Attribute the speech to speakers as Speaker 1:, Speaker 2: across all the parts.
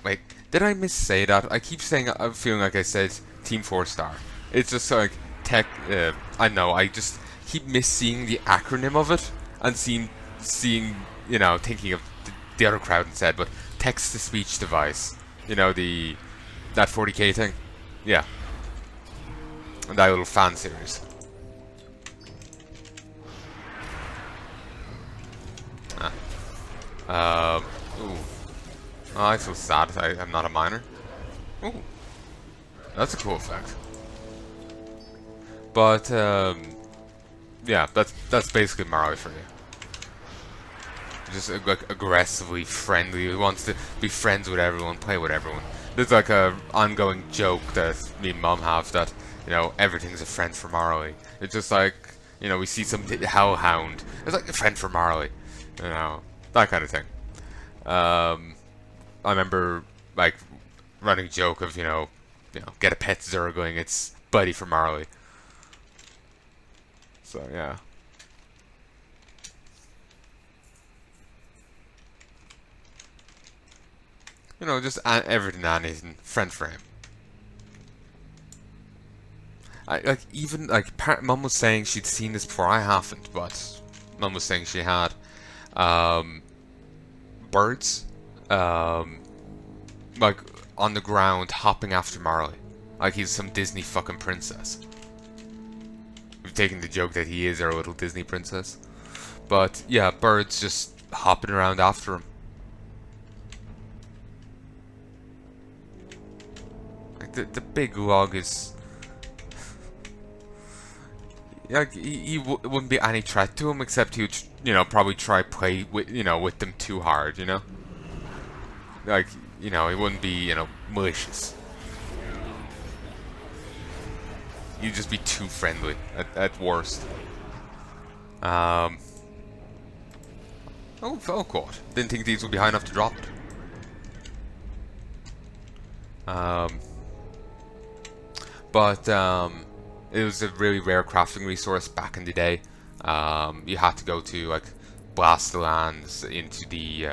Speaker 1: Wait, did I missay that? I keep saying I'm feeling like I said Team 4-star. It's just like tech. I know. I just keep misseeing the acronym of it and seeing thinking of the other crowd instead. But text to speech device. The that 40k thing. Yeah, and that little fan series. Ooh. Oh, I feel sad. I'm not a miner. Ooh, that's a cool effect. But yeah, that's basically Marley for you. Just like aggressively friendly. He wants to be friends with everyone, play with everyone. There's like a ongoing joke that me and Mum have that everything's a friend for Marley. It's just like we see some hellhound. It's like a friend for Marley. That kind of thing. I remember like running joke of get a pet Zergling. It's buddy for Marley. So yeah. Just everything and anything friend for him. Even Mum was saying she'd seen this before. I haven't, but Mum was saying she had. Birds, like on the ground hopping after Marley, like he's some Disney fucking princess. We've taken the joke that he is our little Disney princess, but yeah, birds just hopping around after him. Like the big log is. Like he wouldn't be any threat to him, except he would, probably try play with them too hard, Like, he wouldn't be, malicious. He'd just be too friendly at worst. Oh god. Didn't think these would be high enough to drop it. It was a really rare crafting resource back in the day. You had to go to like blast the lands into the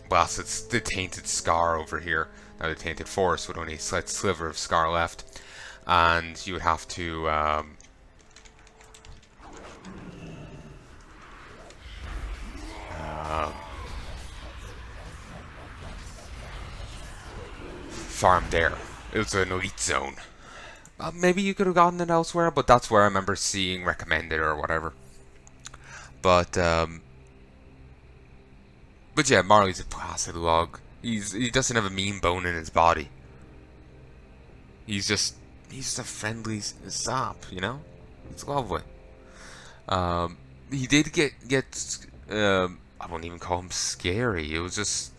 Speaker 1: the tainted scar over here. Now the tainted forest with only a slight sliver of scar left, and you would have to farm there. It was an elite zone. Maybe you could have gotten it elsewhere, but that's where I remember seeing recommended or whatever. But yeah, Marley's a placid log. He doesn't have a mean bone in his body. He's just a friendly sap, It's lovely. He did get I won't even call him scary. It was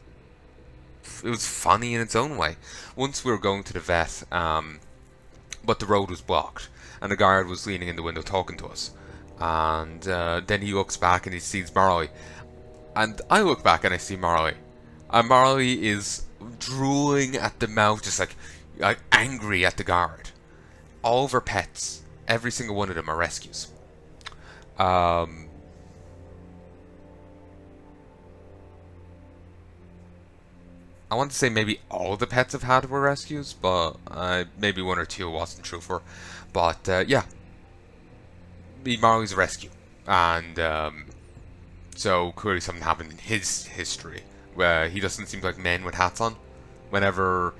Speaker 1: funny in its own way. Once we were going to the vet, but the road was blocked, and the guard was leaning in the window talking to us. And then he looks back and he sees Marley, and I look back and I see Marley, and Marley is drooling at the mouth, just like angry at the guard. All of our pets, every single one of them are rescues. I want to say maybe all the pets I've had were rescues, but maybe one or two wasn't true for. But yeah, Marley's a rescue, and so clearly something happened in his history where he doesn't seem like men with hats on. Whenever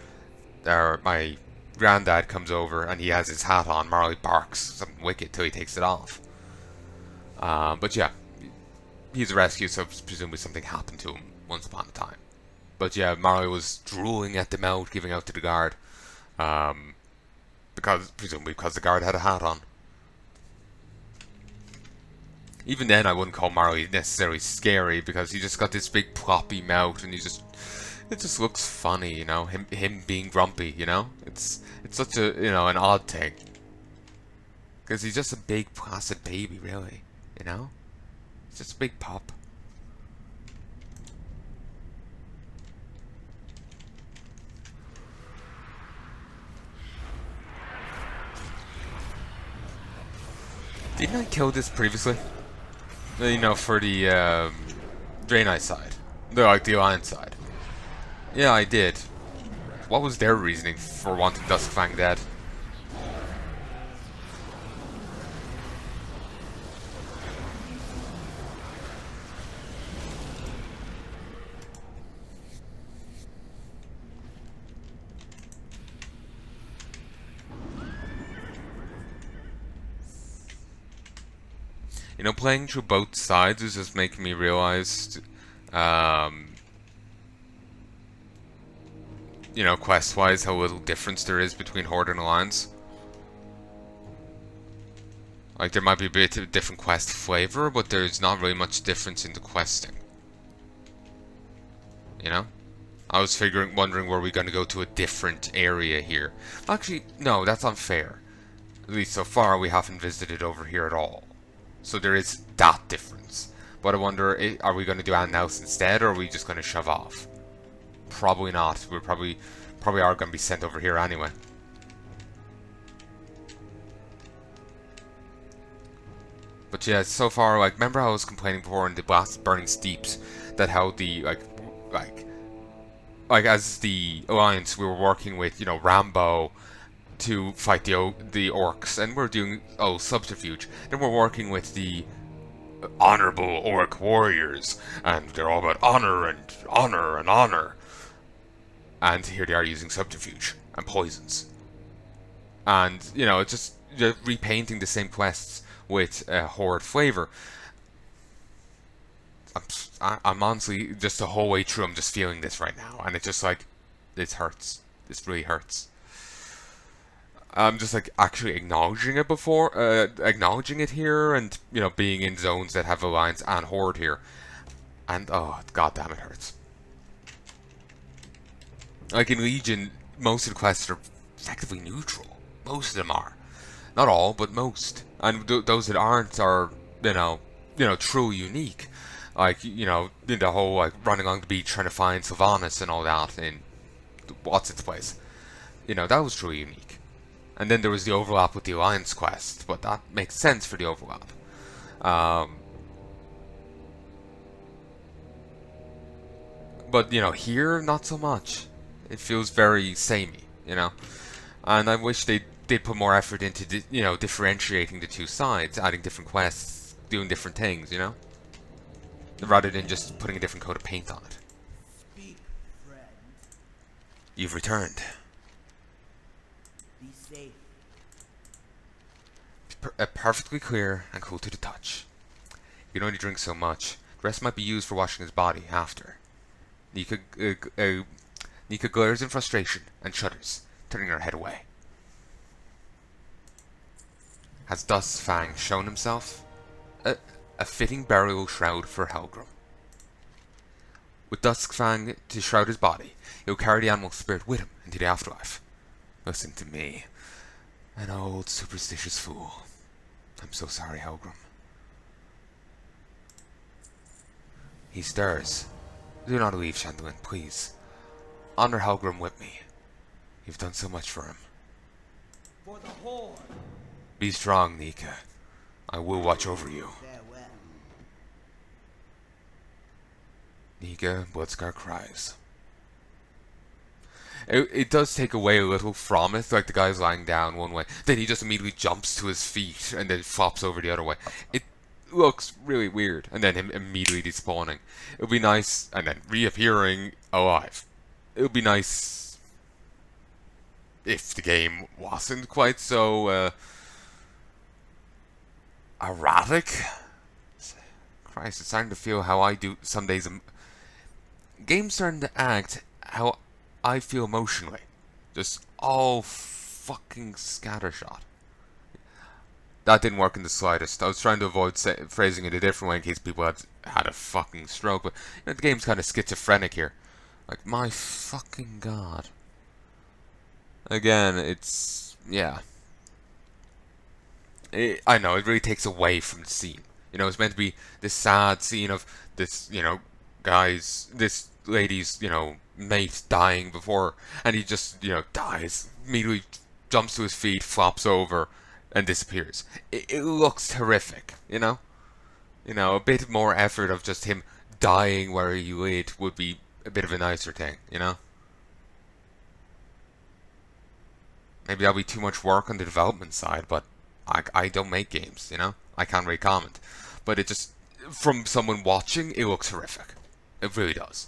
Speaker 1: my granddad comes over and he has his hat on, Marley barks something wicked till he takes it off. But yeah, he's a rescue, so presumably something happened to him once upon a time. But yeah, Marley was drooling at the mouth, giving out to the guard, presumably because the guard had a hat on. Even then, I wouldn't call Marley necessarily scary because he just got this big ploppy mouth, and it just looks funny, him being grumpy, It's such a an odd thing because he's just a big placid baby, really, It's just a big pup. Didn't I kill this previously? For the Draenei side. Like the Alliance side. Yeah, I did. What was their reasoning for wanting Duskfang dead? You know, playing through both sides is just making me realize, um, you know, quest-wise, how little difference there is between Horde and Alliance. Like, there might be a bit of different quest flavor, but there's not really much difference in the questing. You know? I was wondering, were we going to go to a different area here? Actually, no, that's unfair. At least so far, we haven't visited over here at all. So there is that difference. But I wonder, are we going to do anything else instead, or are we just going to shove off? Probably not. We're probably are going to be sent over here anyway. But yeah, so far, like, remember how I was complaining before in the Blast Burning Steeps that how the, like as the Alliance, we were working with, you know, Rambo to fight the orcs, and we're doing, subterfuge. Then we're working with the honorable orc warriors, and they're all about honor and honor and honor. And here they are using subterfuge and poisons. And, you know, it's just repainting the same quests with a horde flavor. I'm honestly, just the whole way through, I'm just feeling this right now. And it's just like, this hurts. This really hurts. I'm just like actually acknowledging acknowledging it here, and, you know, being in zones that have Alliance and Horde here. And, oh, god damn, it hurts. Like in Legion, most of the quests are effectively neutral. Most of them are. Not all, but most. And those that aren't are, you know, truly unique. Like, you know, in the whole, like, running along the beach trying to find Sylvanas and all that in what's its place. You know, that was truly unique. And then there was the overlap with the Alliance quest, but that makes sense for the overlap. But, you know, here, not so much. It feels very samey, you know. And I wish they did put more effort into, you know, differentiating the two sides, adding different quests, doing different things, you know, rather than just putting a different coat of paint on it.
Speaker 2: Speak, friend.
Speaker 1: You've returned.
Speaker 2: Be safe.
Speaker 1: Perfectly clear and cool to the touch. You can only drink so much. The rest might be used for washing his body after. Nika glares in frustration and shudders, turning her head away. Has Duskfang shown himself? A fitting burial shroud for Helgrim. With Duskfang to shroud his body, he'll carry the animal spirit with him into the afterlife. Listen to me, an old superstitious fool. I'm so sorry, Helgrim. He stirs. Do not leave, Shandalyn, please. Honor Helgrim with me. You've done so much for him.
Speaker 2: For the Horde.
Speaker 1: Be strong, Nika. I will watch over you.
Speaker 2: Farewell.
Speaker 1: Nika, Bloodscar cries. It does take away a little from it, like the guy's lying down one way, then he just immediately jumps to his feet and then flops over the other way. It looks really weird, and then him immediately despawning. It would be nice, and then reappearing alive. It would be nice if the game wasn't quite so erratic. Christ, it's starting to feel how I do some days. Game's starting to act how I feel emotionally. Just all fucking scattershot. That didn't work in the slightest. I was trying to avoid phrasing it a different way in case people had a fucking stroke, but, you know, the game's kind of schizophrenic here. Like, my fucking god. Again, it's... yeah. I know, it really takes away from the scene. You know, it's meant to be this sad scene of this, you know, this lady's, you know, mate dying before, and he just, you know, dies, immediately jumps to his feet, flops over, and disappears. It looks terrific, you know? You know, a bit more effort of just him dying where you live would be a bit of a nicer thing, you know? Maybe that'll be too much work on the development side, but I don't make games, you know? I can't really comment. But it just, from someone watching, it looks horrific. It really does.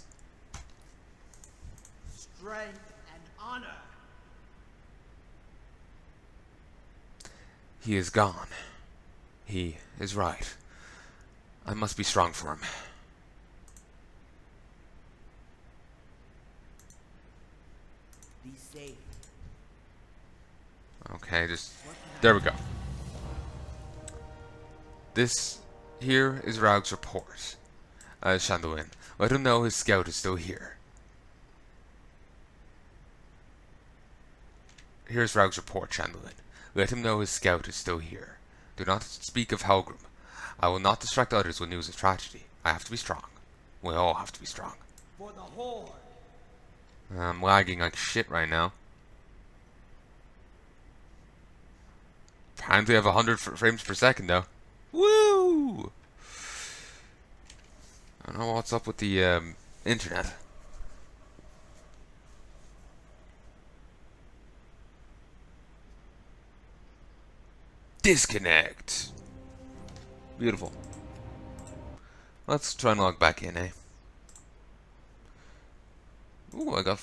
Speaker 2: Strength and honor.
Speaker 1: He is gone. He is right. I must be strong for him.
Speaker 2: Be safe.
Speaker 1: Okay, just... There we go. This here is Raug's report. Shandalyn. Let him know his scout is still here. Here's Raug's report, Shandalyn. Let him know his scout is still here. Do not speak of Helgrim. I will not distract others with news of tragedy. I have to be strong. We all have to be strong.
Speaker 2: For the Horde.
Speaker 1: I'm lagging like shit right now. Apparently I have 100 frames per second though. Woo! I don't know what's up with the internet. Disconnect. Beautiful. Let's try and log back in, eh? Ooh, I got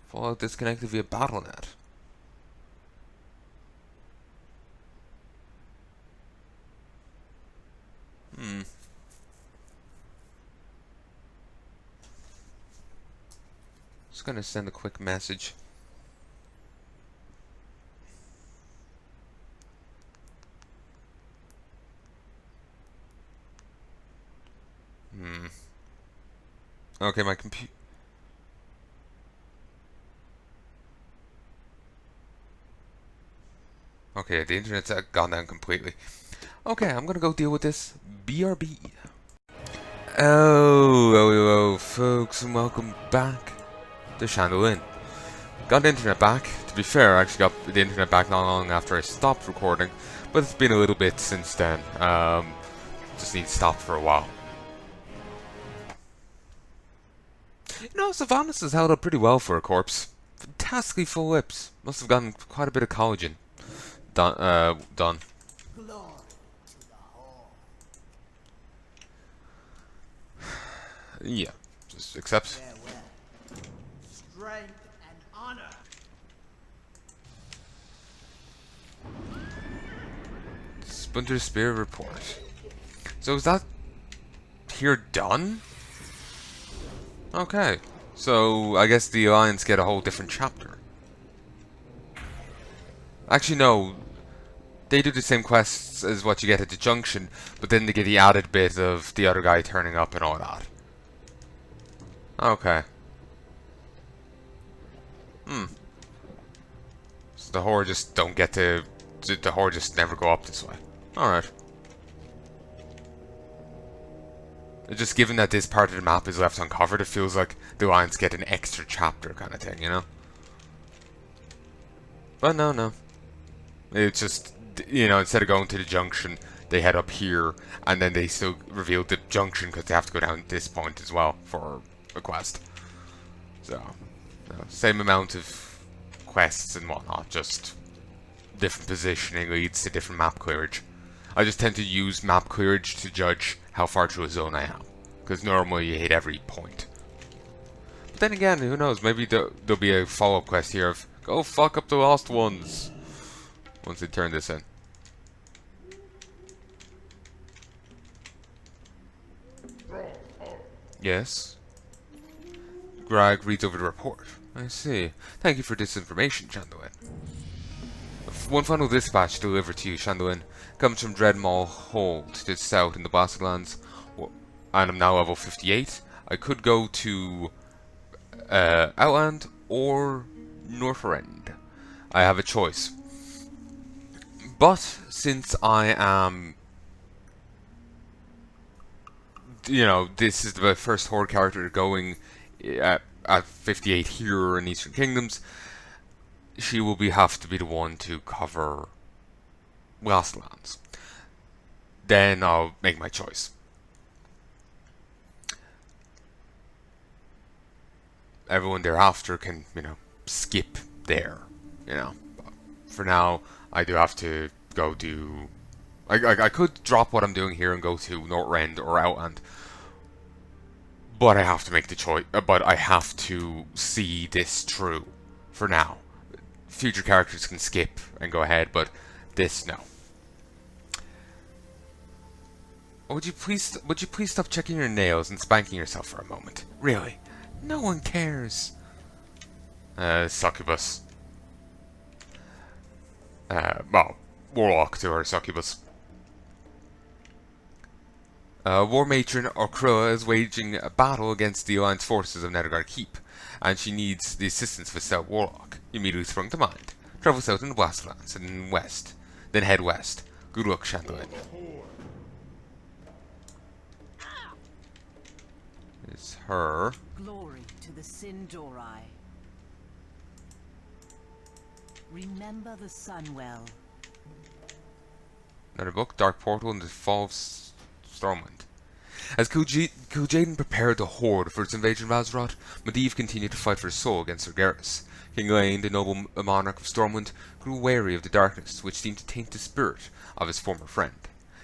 Speaker 1: Fallout disconnected via Battle.net. Just gonna send a quick message. Okay, my computer. Okay, the internet's gone down completely. Okay, I'm gonna go deal with this. BRB. Hello, folks, and welcome back to Shandalyn. Got the internet back. To be fair, I actually got the internet back not long after I stopped recording, but it's been a little bit since then. Just need to stop for a while. You know, Sylvanas has held up pretty well for a corpse. Fantastically full lips. Must have gotten quite a bit of collagen done.
Speaker 2: Glory to the Horde.
Speaker 1: Yeah, just accept.
Speaker 2: Farewell. Strength and honor.
Speaker 1: Splinter Spear report. So is that here done? Okay, so I guess the Alliance get a whole different chapter. Actually, no. They do the same quests as what you get at the Junction, but then they get the added bit of the other guy turning up and all that. Okay. So the Horde just don't get to... The Horde just never go up this way. Alright. Just given that this part of the map is left uncovered, it feels like the Alliance get an extra chapter kind of thing, you know? But no. It's just, you know, instead of going to the Junction, they head up here, and then they still reveal the Junction because they have to go down this point as well for a quest. So, same amount of quests and whatnot, just different positioning leads to different map clearage. I just tend to use map clearage to judge how far through a zone I am, because normally you hit every point. But then again, who knows, maybe there'll be a follow-up quest here of go fuck up the lost ones once they turn this in. Yes? Greg reads over the report. I see. Thank you for this information, Shandalyn. One final dispatch delivered to you, Shandalyn, comes from Dreadmaw Hold to the south in the Baskerlands, and I'm now level 58. I could go to Outland or Northrend. I have a choice. But since I am, you know, this is the first Horde character going at 58 here in Eastern Kingdoms, she will have to be the one to cover Westlands. Then I'll make my choice. everyone thereafter can, skip there, But for now, I do have to go do. I could drop what I'm doing here and go to Northrend or Outland, but I have to make the choice. But I have to see this through for now. Future characters can skip and go ahead, but this no. Would you please stop checking your nails and spanking yourself for a moment? Really? No one cares. Succubus. Well, Warlock to her succubus. War Matron Orkrilla is waging a battle against the Alliance forces of Nethergard Keep, and she needs the assistance of a stout Warlock. You immediately sprung to mind. Travel south into Westlands and west, then head west. Good luck, Shandalyn. It's her.
Speaker 3: Glory to the Sindorai. Remember the sun well.
Speaker 1: Another book, Dark Portal and the Fall of Stormwind. As Kil'jaeden prepared the Horde for its invasion of Azeroth, Medivh continued to fight for his soul against Sargeras. King Lane, the noble monarch of Stormwind, grew wary of the darkness, which seemed to taint the spirit of his former friend.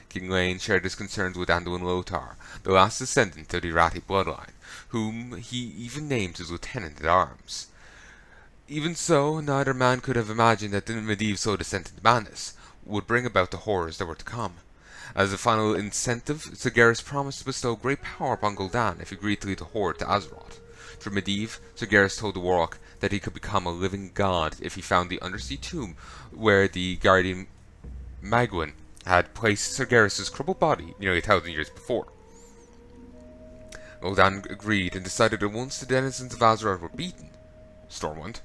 Speaker 1: King Lane shared his concerns with Anduin Lothar, the last descendant of the Irati bloodline, whom he even named his lieutenant-at-arms. Even so, neither man could have imagined that the Medivh's slow descent into madness would bring about the horrors that were to come. As a final incentive, Sargeras promised to bestow great power upon Gul'dan if he agreed to lead the Horde to Azeroth. Through Medivh, Sargeras told the Warlock that he could become a living god if he found the undersea tomb where the guardian Magwyn had placed Sargeras' crumpled body nearly 1,000 years before. Gul'dan agreed and decided that once the denizens of Azeroth were beaten, Stormwind,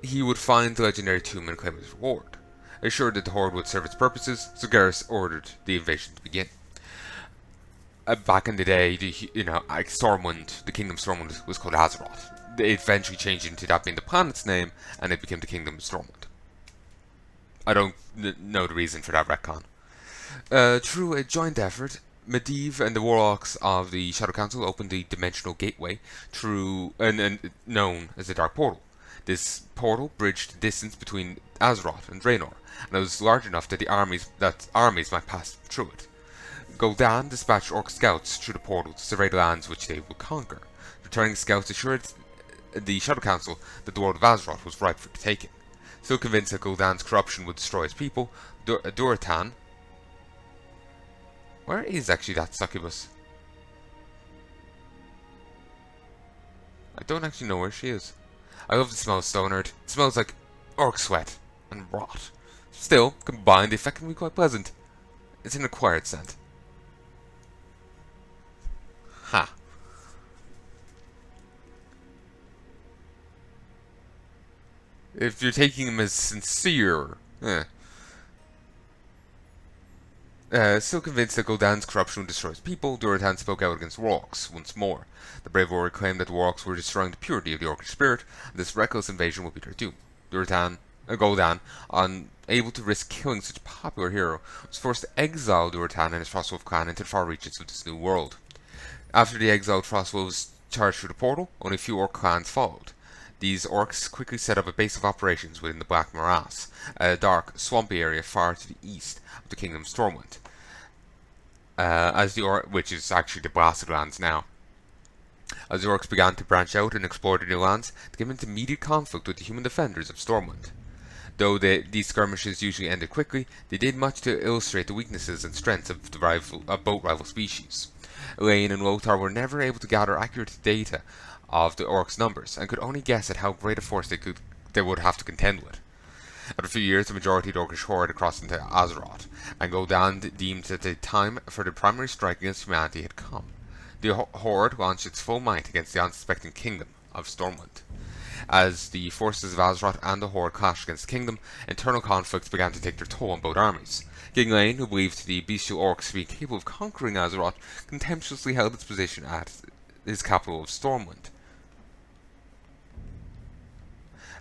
Speaker 1: he would find the legendary tomb and claim his reward. Assured that the Horde would serve its purposes, Sargeras ordered the invasion to begin. Back in the day, Stormwind, the Kingdom of Stormwind, was called Azeroth. It eventually changed into that being the planet's name, and it became the Kingdom of Stormwind. I don't know the reason for that retcon. Through a joint effort, Medivh and the Warlocks of the Shadow Council opened the Dimensional Gateway through, and known as the Dark Portal. This portal bridged the distance between Azeroth and Draenor, and it was large enough that armies might pass through it. Gul'dan dispatched Orc scouts through the portal to survey the lands which they would conquer. Returning scouts assured the Shadow Council that the world of Azeroth was ripe for the taking. Still convinced that Gul'dan's corruption would destroy his people, Durotan... Where is actually that succubus? I don't actually know where she is. I love the smell of stone earth. It smells like orc sweat and rot. Still, combined, the effect can be quite pleasant. It's an acquired scent. Ha. If you're taking him as sincere, still convinced that Gul'dan's corruption would destroy his people, Durotan spoke out against Warlocks once more. The brave warrior claimed that the Warlocks were destroying the purity of the Orcish spirit, and this reckless invasion would be their doom. Gul'dan, unable to risk killing such a popular hero, was forced to exile Durotan and his Frostwolf clan into the far reaches of this new world. After the exiled Frostwolves charged through the portal, only a few Orc clans followed. These Orcs quickly set up a base of operations within the Black Morass, a dark, swampy area far to the east of the Kingdom of Stormwind. Which is actually the Blasted Lands now. As the Orcs began to branch out and explore the new lands, they came into immediate conflict with the human defenders of Stormwind. Though these skirmishes usually ended quickly, they did much to illustrate the weaknesses and strengths of both rival species. Elaine and Lothar were never able to gather accurate data of the Orcs' numbers, and could only guess at how great a force they would have to contend with. After a few years, the majority of the Orcish horde had crossed into Azeroth, and Gul'dan deemed that the time for the primary strike against humanity had come. The horde launched its full might against the unsuspecting kingdom of Stormwind. As the forces of Azeroth and the horde clashed against the kingdom, internal conflicts began to take their toll on both armies. King Lane, who believed the bestial Orcs to be capable of conquering Azeroth, contemptuously held its position at his capital of Stormwind.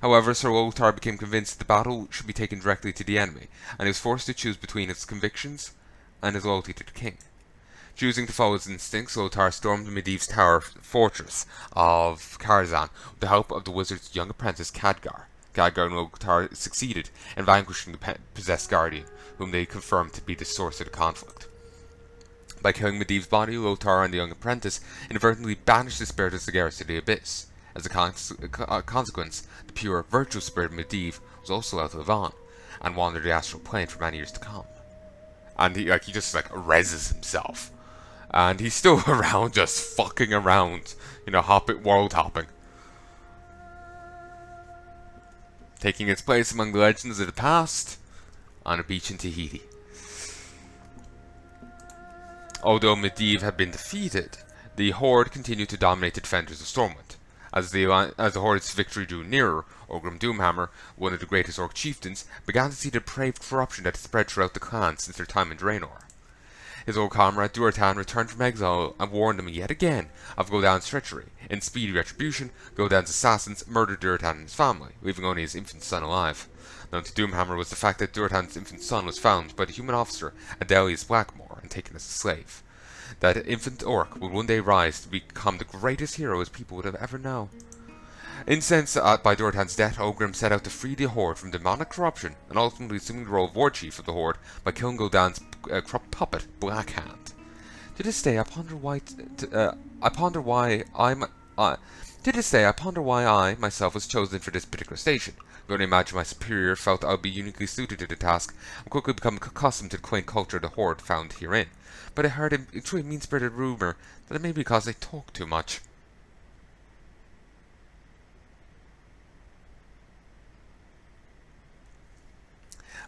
Speaker 1: However, Sir Lothar became convinced the battle should be taken directly to the enemy, and he was forced to choose between his convictions and his loyalty to the king. Choosing to follow his instincts, Lothar stormed Medivh's tower fortress of Karazhan with the help of the wizard's young apprentice Khadgar. Khadgar and Lothar succeeded in vanquishing the possessed guardian, whom they confirmed to be the source of the conflict. By killing Medivh's body, Lothar and the young apprentice inadvertently banished the spirit of Sagaris to the abyss. As a consequence, the pure, virtuous spirit of Medivh was also allowed to live on, and wander the astral plane for many years to come. And he just reses himself. And he's still around, just fucking around, world hopping. Taking its place among the legends of the past, on a beach in Tahiti. Although Medivh had been defeated, the Horde continued to dominate the defenders of Stormwind. As the Horde's victory drew nearer, Ogrim Doomhammer, one of the greatest Orc chieftains, began to see the depraved corruption that had spread throughout the clan since their time in Draenor. His old comrade Durotan returned from exile and warned him yet again of Gul'dan's treachery. In speedy retribution, Gul'dan's assassins murdered Durotan and his family, leaving only his infant son alive. Known to Doomhammer was the fact that Durotan's infant son was found by the human officer Adelius Blackmore and taken as a slave. That infant orc would one day rise to become the greatest hero his people would have ever known. Incensed by Durotan's death, Ogrim set out to free the Horde from demonic corruption and ultimately assuming the role of war chief of the Horde by killing Gul'dan's corrupt puppet, Blackhand. To this day, I ponder why I myself was chosen for this particular station. I only imagine my superior felt I would be uniquely suited to the task and quickly become accustomed to the quaint culture the Horde found herein. But I heard a truly mean-spirited rumor that it may be because I talk too much.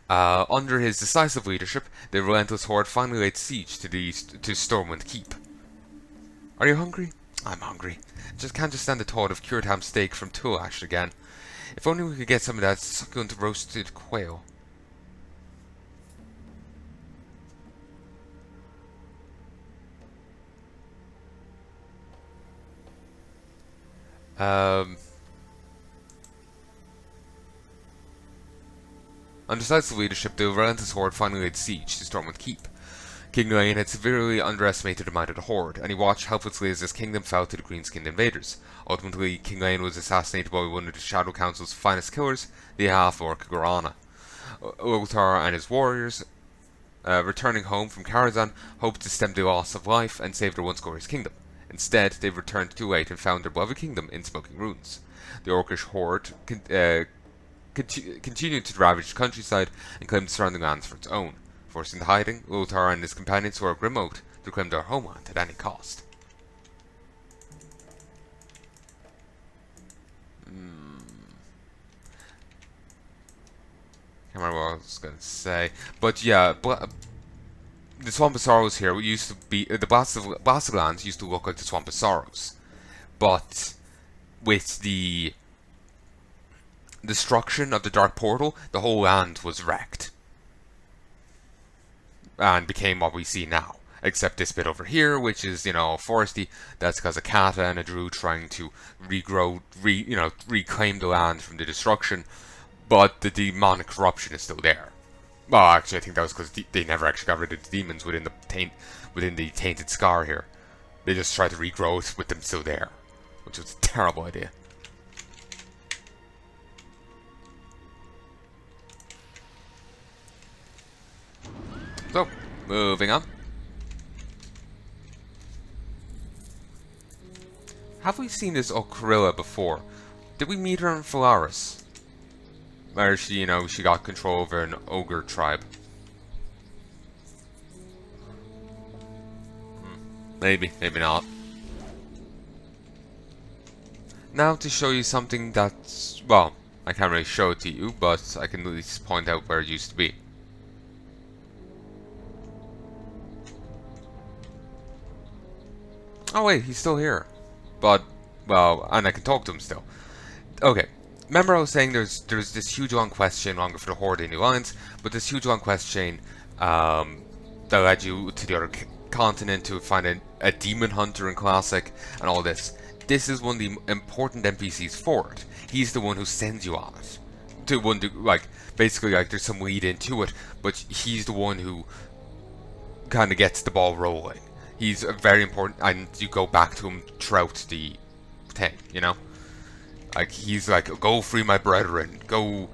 Speaker 1: Under his decisive leadership, the relentless Horde finally laid siege to Stormwind Keep. Are you hungry? I'm hungry. Can't just stand the thought of cured ham steak from Tulash again. If only we could get some of that succulent roasted quail. Under decisive leadership, the relentless Horde finally laid siege to Stormwind Keep. King Lane had severely underestimated the might of the Horde, and he watched helplessly as his kingdom fell to the green-skinned invaders. Ultimately, King Lane was assassinated by one of the Shadow Council's finest killers, the half-orc Gorana. Lothar and his warriors, returning home from Karazhan, hoped to stem the loss of life and save their once glorious kingdom. Instead, they returned too late and found their beloved kingdom in smoking ruins. The Orcish Horde continued to ravage the countryside and claim the surrounding lands for its own. Forced into hiding, Lothar and his companions swore a grim oath to claim their homeland at any cost. Can't remember what I was going to say. But yeah, the Swamp of Sorrows here used to be... the blasted lands used to look like the Swamp of Sorrows. But with the destruction of the Dark Portal, the whole land was wrecked. And became what we see now. Except this bit over here, which is, foresty. That's because a Kata and a Druid trying to reclaim the land from the destruction. But the demonic corruption is still there. Well, actually, I think that was because they never actually got rid of the demons within the tainted scar here. They just tried to regrow it with them still there, which was a terrible idea. So, moving on. Have we seen this Ocarilla before? Did we meet her in Phalaris? Where she, she got control over an ogre tribe. Maybe, maybe not. Now to show you something that's, well, I can't really show it to you, but I can at least point out where it used to be. Oh wait, he's still here. But, well, and I can talk to him still. Okay, remember I was saying there's this huge long quest chain longer for the Horde in New Alliance, but this huge long quest chain that led you to the other continent to find a demon hunter in Classic and all this. This is one of the important NPCs for it. He's the one who sends you on it. Basically there's some lead into it, but he's the one who kind of gets the ball rolling. He's very important, and you go back to him throughout the thing, you know? Like, he's like, go free my brethren, go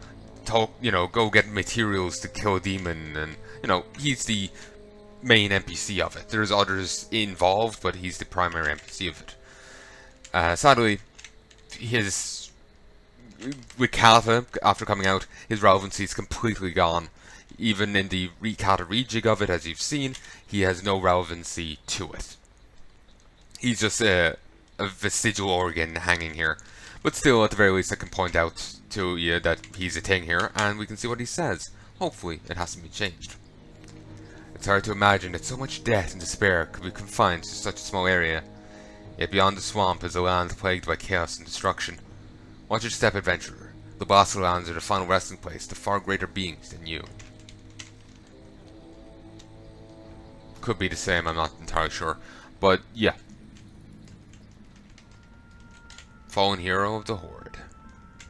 Speaker 1: talk, you know, go get materials to kill a demon, and, you know, he's the main NPC of it. There's others involved, but he's the primary NPC of it. Sadly, with Kata, after coming out, his relevancy is completely gone. Even in the Kata rejig of it, as you've seen, he has no relevancy to it. He's just a vestigial organ hanging here. But still, at the very least, I can point out to you that he's a thing here, and we can see what he says. Hopefully, it hasn't been changed. It's hard to imagine that so much death and despair could be confined to such a small area. Yet beyond the swamp is a land plagued by chaos and destruction. Watch your step, adventurer. The Bossel Lands are the final resting place to far greater beings than you. Could be the same, I'm not entirely sure. But, yeah. Fallen hero of the Horde.